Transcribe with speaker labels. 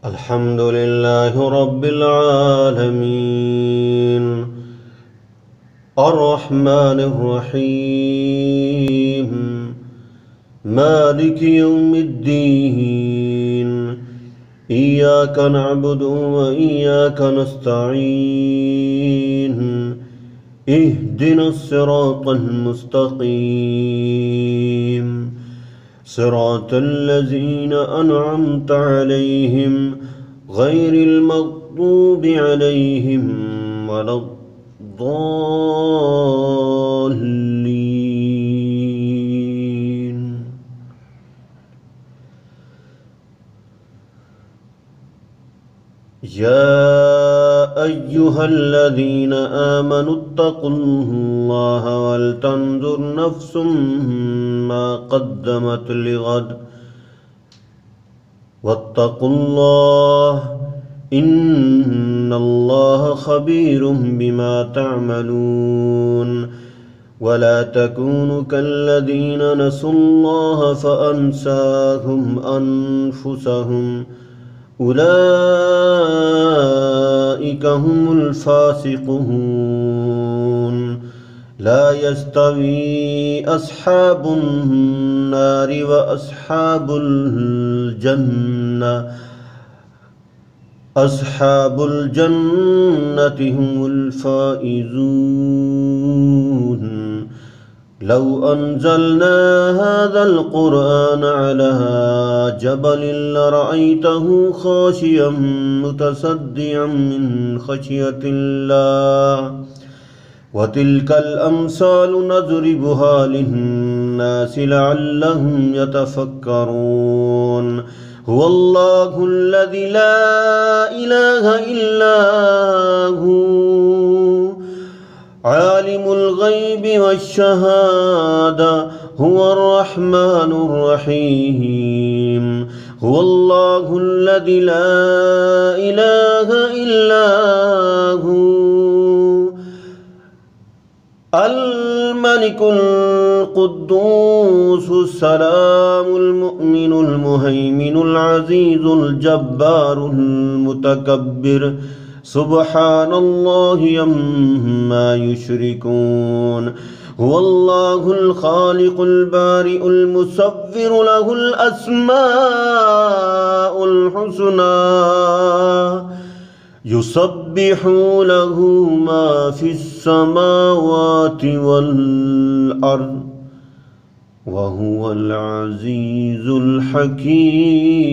Speaker 1: الحمد لله رب العالمين الرحمن الرحيم مالك يوم الدين إياك نعبد وإياك نستعين اهدنا الصراط المستقيم صراط الذين أنعمت عليهم غير المغضوب عليهم ولا الضالين. يا أيها الذين آمنوا اتقوا الله ولتنظر نفس ما قدمت لغد واتقوا الله إن الله خبير بما تعملون. ولا تكونوا كالذين نسوا الله فأنساهم أنفسهم أولئك هم الفاسقون. لا يستوي أصحاب النار وأصحاب الجنة أصحاب الجنة هم الفائزون. لو أنزلنا هذا القرآن على جبل لرأيته خاشعا متصدعا من خشية الله. وتلك الأمثال نضربها للناس لعلهم يتفكرون. هو الله الذي لا إله إلا هو عالم الغيب والشهادة هو الرحمن الرحيم. هو الله الذي لا إله إلا هو الملك القدوس السلام المؤمن المهيمن العزيز الجبار المتكبر سبحان الله عما يشركون. هو الله الخالق البارئ المصور له الأسماء الحسنى يسبح له ما في السماوات والأرض وهو العزيز الحكيم.